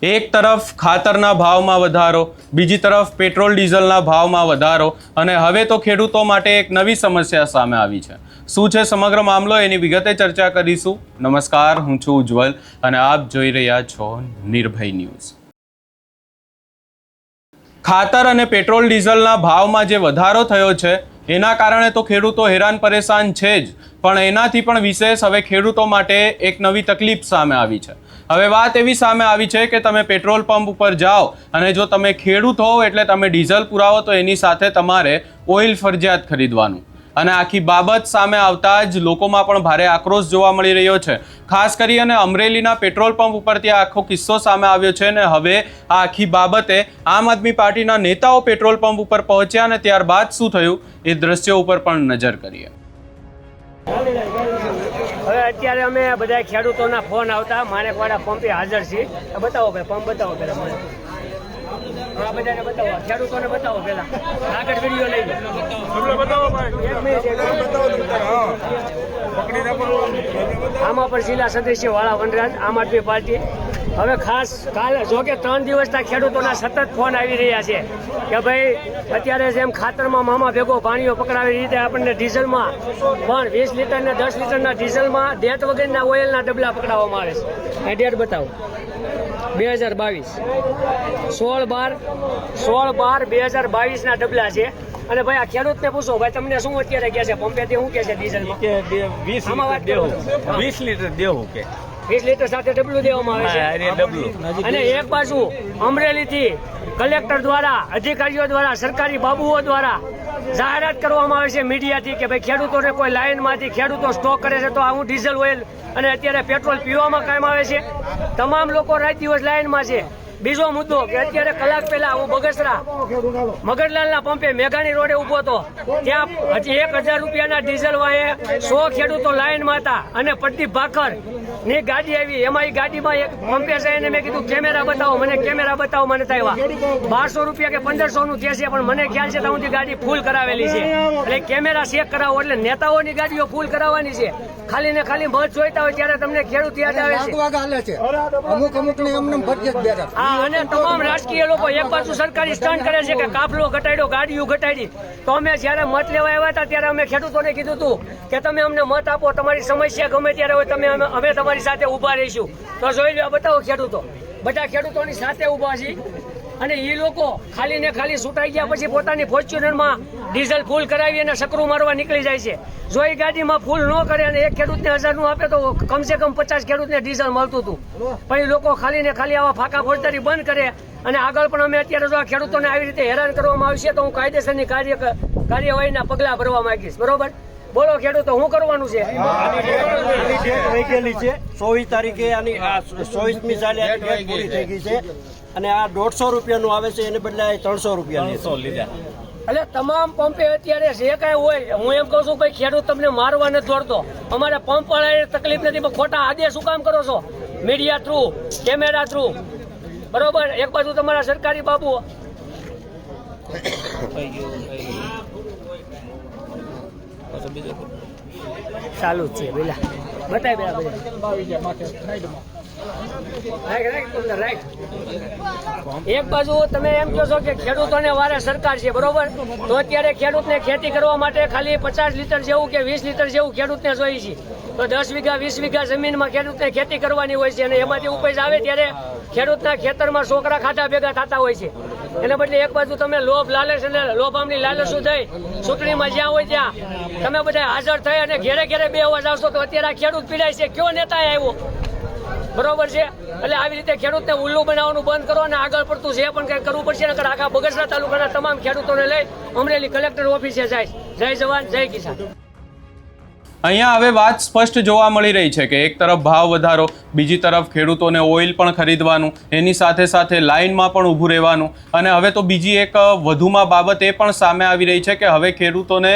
એક તરફ ખાતરના ભાવમાં વધારો, બીજી તરફ પેટ્રોલ ડીઝલના ભાવમાં વધારો અને હવે તો ખેડૂતો માટે એક નવી સમસ્યા સામે આવી છે। શું છે સમગ્ર મામલો એની વિગતે ચર્ચા કરીશું। નમસ્કાર, હું છું ઉજ્જવલ અને આપ જોઈ રહ્યા છો નિર્ભય ન્યૂઝ। ખાતર અને પેટ્રોલ ડીઝલના ભાવમાં જે વધારો થયો છે એના કારણે તો ખેડૂતો હેરાન પરેશાન છે જ, પણ એનાથી પણ વિશેષ હવે ખેડૂતો માટે એક નવી તકલીફ સામે આવી છે। હવે વાત એવી સામે આવી છે કે તમે પેટ્રોલ પંપ ઉપર જાઓ અને જો તમે ખેડૂત હોવ એટલે તમે ડીઝલ પુરાવો તો એની સાથે તમારે ઓઇલ ફરજિયાત ખરીદવાનું અને આખી બાબત સામે આવતા જ લોકોમાં પણ ભારે આક્રોશ જોવા મળી રહ્યો છે। ખાસ કરી અને અમરેલીના પેટ્રોલ પંપ ઉપરથી આખો કિસ્સો સામે આવ્યો છે અને હવે આ આખી બાબતે આમ આદમી પાર્ટીના નેતાઓ પેટ્રોલ પંપ ઉપર પહોંચ્યા અને ત્યારબાદ શું થયું એ દ્રશ્યો ઉપર પણ નજર કરીએ। હવે અત્યારે અમે બધા ખેડૂતોના ફોન આવતા માણેકવાડા પંપે હાજર છીએ। બતાવો ભાઈ, પંપ બતાવો પેલા મને, આ બધાને બતાવો, ખેડૂતોને બતાવો પેલા, આગળ વિડીયો લઈ બતાવો આમાં પણ જિલ્લા સદસ્ય વાળા વનરાજ આમ આદમી પાર્ટી। હવે ખાસ કાલે જો કે 3 દિવસના ખેડૂતોના સતત ફોન આવી રહ્યા છે કે ભાઈ અત્યારે જેમ ખાતરમાં મામા ભેગો પાણીઓ પકડાવી રીતે આપણને ડીઝલમાં પણ 20 લીટર ને 10 લીટરના ડીઝલમાં ડેટ વગરના ઓઇલના ડબલા પકડાવવામાં આવે છે। આ ડેટ બતાવો, 2022 16/12/2022ના ડબલા છે। અને ભાઈ આ ખેડૂતને પૂછો, ભાઈ તમને શું અત્યારે કહે છે પંપેથી શું કહે છે ડીઝલમાં? કે 20 લીટર દેવું કે 20 લીટર સાથે ડબલું દેવામાં આવે છે। અને એક બાજુ અમરેલીથી કલેક્ટર દ્વારા, અધિકારીઓ દ્વારા, સરકારી બાબુઓ દ્વારા જાહેરાત કરવામાં આવે છે મીડિયાથી કે ભાઈ ખેડૂતોને કોઈ લાઇનમાંથી ખેડૂતો સ્ટોક કરે છે તો આવું ડીઝલ ઓઇલ અને અત્યારે પેટ્રોલ પીવામાં કામ આવે છે। તમામ લોકો રાત દિવસ લાઇનમાં છે। બીજો મુદ્દો કે અત્યારે કલાક પહેલા હું બગસરા મગરલાલના પંપે મેઘાણી રોડે ઉભો હતો, ત્યાં હજી 1000 રૂપિયાના ડીઝલ વાળે 100 ખેડૂતો લાઇનમાં હતા અને પ્રદીપ ભાખર ની ગાડી આવી, એમાં એ ગાડીમાં એક પંપે છે એને મેં કીધું કેમેરા બતાવો મને, કેમેરા બતાવો મને થાય 1200 રૂપિયા કે 1500 નું થશે, પણ મને ખ્યાલ છે ત્યાં સુધી ગાડી ફૂલ કરાવેલી છે। એટલે કેમેરા ચેક કરાવો, એટલે નેતાઓની ગાડીઓ ફૂલ કરાવવાની છે। ખાલી ને ખાલી મત જોઈતા હોય ત્યારે તમને ખેડૂત યાદ આવે છે। અને તમામ રાજકીય લોકો એક બાજુ સરકારી સ્ટન્ટ કરે છે કે કાફલો ઘટાડ્યો, ગાડીઓ ઘટાડી, તો અમે જયારે મત લેવા આવ્યા હતા ત્યારે અમે ખેડૂતોને કીધું હતું કે તમે અમને મત આપો, તમારી સમસ્યા ગમે ત્યારે હોય તમે અમે તમારી સાથે ઉભા રહીશું। તો જોઈ લો, બતાવો ખેડૂતો, બધા ખેડૂતોની સાથે ઉભા છે અને એ લોકો ખાલી ને ખાલી છૂટાઈ ગયા પછી પોતાની ફોર્ચ્યુનરમાં ડીઝલ ફૂલ કરાવી અને સકરું મારવા નીકળી જાય છે। જો એ ગાડીમાં ફૂલ ન કરે અને એક ખેડૂતને 1000 નું આપે તો કમસે કમ 50 ખેડૂતને ડીઝલ મળતું હતું, પણ એ લોકો ખાલી ને ખાલી આવા ફાંકા ફોજદારી બંધ કરે। અને આગળ પણ અમે અત્યારે જો આ ખેડૂતોને આવી રીતે હેરાન કરવામાં આવશે તો હું કાયદેસરની કાર્યવાહીના પગલાં ભરવા માંગીશ। બરોબર, બોલો ખેડૂતો, શું કરવાનું છે? વૈકેલી છે 24 તારીખે, આની 24મી સાલે પૂરી થઈ ગઈ છે અને આ 150 રૂપિયાનું આવે છે, એને બદલે 300 રૂપિયા લીધા। એટલે તમામ પંપે અત્યારે જે કાંઈ હોય, હું એમ કહું છું ભાઈ ખેડૂત તમને મારવા નથી દોડતો, અમારે પંપ વાળા તકલીફ નથી, પણ ખોટા આદેશ શું કામ કરો છો મીડિયા થ્રુ, કેમેરા થ્રુ? બરોબર, એક બાજુ તમારા સરકારી બાબુ ચાલુ જ છે, પેલા બતાવી પેલા એક બાજુ તમે એમ કહો છો કે ખેડૂતોને વારે સરકાર છે, બરોબર, તો અત્યારે ખેડૂતને ખેતી કરવા માટે ખાલી 50 લીટર જેવું કે 20 લીટર જેવું ખેડૂતને જોઈએ છે, તો 10 વીઘા 20 વીઘા જમીનમાં ખેડૂતને ખેતી કરવાની હોય છે અને એમાંથી ઉપજ આવે ત્યારે ખેડૂતના ખેતરમાં છોકરા ખાધા ભેગા થતા હોય છે। એને બદલે એક બાજુ તમે લોભ લાલચ અને લોભામની લાલચું થઈ ચૂંટણીમાં જ્યાં હોય ત્યાં તમે બધા હાજર થઈ અને ઘેરે ઘેરે બેહવા જાવશો તો અત્યારે આ ખેડૂત પીડાય છે, કયો નેતા આવ્યો? બરોબર છે, એટલે આવી રીતે ખેડૂતને ઉલ્લુ બનાવવાનું બંધ કરો અને આગળ પડતું જે પણ કંઈ કરવું પડશે, નકર આખા બગસરા તાલુકાના તમામ ખેડૂતોને લઈ અમરેલી કલેક્ટર ઓફિસે જાય। જય જવાન, જય કિસાન। અહીંયા હવે વાત સ્પષ્ટ જોવા મળી રહી છે કે એક તરફ ભાવ વધારો, બીજી તરફ ખેડૂતોને ઓઇલ પણ ખરીદવાનું, એની સાથે સાથે લાઇનમાં પણ ઊભું રહેવાનું અને હવે તો બીજી એક વધુમાં બાબત એ પણ સામે આવી રહી છે કે હવે ખેડૂતોને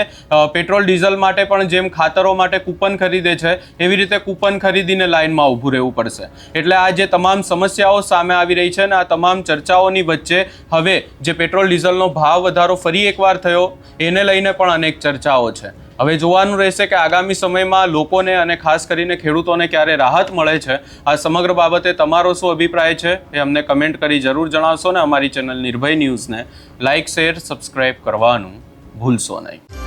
પેટ્રોલ ડીઝલ માટે પણ જેમ ખાતરો માટે કૂપન ખરીદે છે એવી રીતે કૂપન ખરીદીને લાઇનમાં ઊભું રહેવું પડશે। એટલે આ જે તમામ સમસ્યાઓ સામે આવી રહી છે અને આ તમામ ચર્ચાઓની વચ્ચે હવે જે પેટ્રોલ ડીઝલનો ભાવ વધારો ફરી એકવાર થયો એને લઈને પણ અનેક ચર્ચાઓ છે। હવે જોવાનું રહેશે કે આગામી સમયમાં લોકોને અને ખાસ કરીને ખેડૂતોને ક્યારે રાહત મળે છે. આ સમગ્ર બાબતે તમારો શું અભિપ્રાય છે એ અમને કમેન્ટ કરી જરૂર જણાવશો ને અમારી ચેનલ નિર્ભય ન્યૂઝને લાઇક, શેર, સબસ્ક્રાઇબ કરવાનું ભૂલશો નહીં.